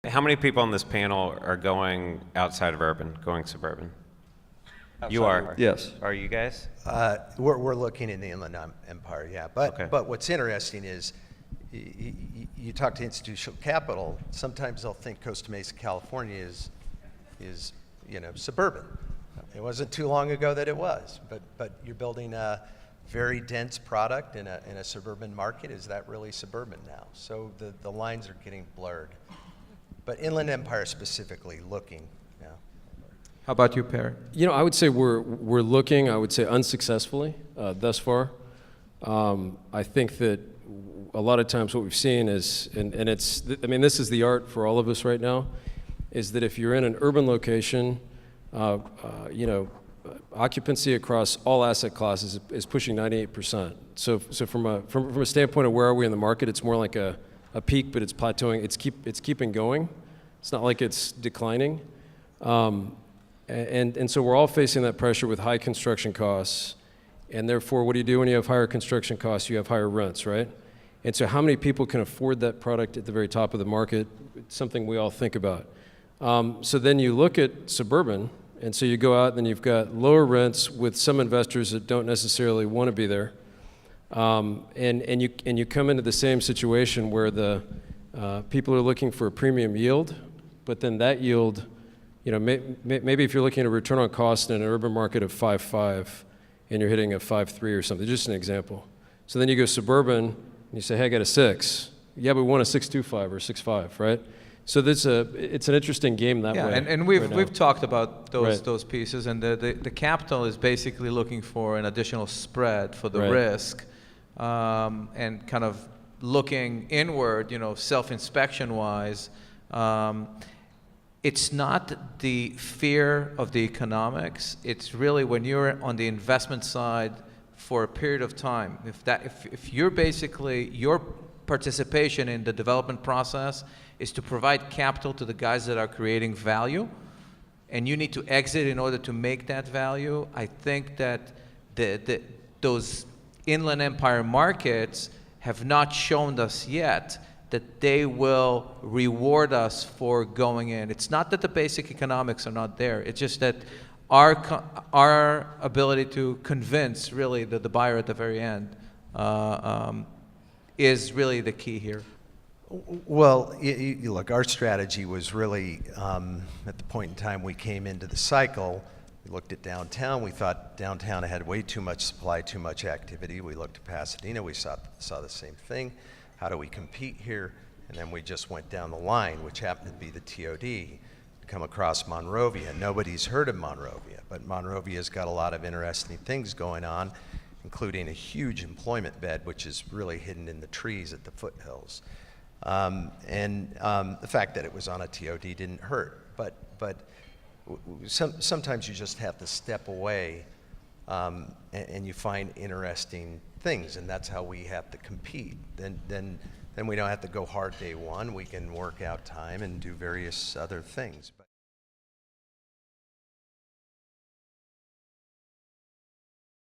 How many people on this panel are going outside of urban, going suburban? You are? Yes. Are you guys? We're looking in the Inland Empire, yeah. But Okay. but what's interesting is you talk to institutional capital. Sometimes they'll think Costa Mesa, California is suburban. It wasn't too long ago that it was. But you're building a very dense product in a suburban market. Is that really suburban now? So the lines are getting blurred. But Inland Empire specifically looking. Yeah. How about you, Perry? I would say we're looking, I would say unsuccessfully thus far. I think that a lot of times what we've seen is, and this is the art for all of us right now, is that if you're in an urban location, occupancy across all asset classes is pushing 98%. So from a standpoint of where are we in the market, it's more like a peak, but it's plateauing. It's keeping going. It's not like it's declining. And so we're all facing that pressure with high construction costs. And therefore, what do you do when you have higher construction costs? You have higher rents, right? And so how many people can afford that product at the very top of the market? It's something we all think about. So then you look at suburban, and so you go out and you've got lower rents with some investors that don't necessarily want to be there. And you come into the same situation where the people are looking for a premium yield, but then that yield, maybe if you're looking at a return on cost in an urban market of 5.5 and you're hitting a 5.3 or something, just an example. So then you go suburban and you say, hey, I got a 6. Yeah, but we want a 6.25 or 6.5, right? So it's an interesting game that way. And we've talked about those Right. those pieces, and the capital is basically looking for an additional spread for the Right. risk, and kind of looking inward, self-inspection wise. It's not the fear of the economics. It's really when you're on the investment side for a period of time. If you're basically, your participation in the development process is to provide capital to the guys that are creating value, and you need to exit in order to make that value. I think that those Inland Empire markets have not shown us yet that they will reward us for going in. It's not that the basic economics are not there. It's just that our ability to convince really the buyer at the very end is really the key here. Well, you look, our strategy was really, at the point in time we came into the cycle, we looked at downtown. We thought downtown had way too much supply, too much activity. We looked at Pasadena. We saw the same thing. How do we compete here? And then we just went down the line, which happened to be the TOD. Come across Monrovia. Nobody's heard of Monrovia, but Monrovia's got a lot of interesting things going on, including a huge employment bed, which is really hidden in the trees at the foothills. The fact that it was on a TOD didn't hurt, but sometimes you just have to step away, and you find interesting things, and that's how we have to compete. Then we don't have to go hard day one. We can work out time and do various other things.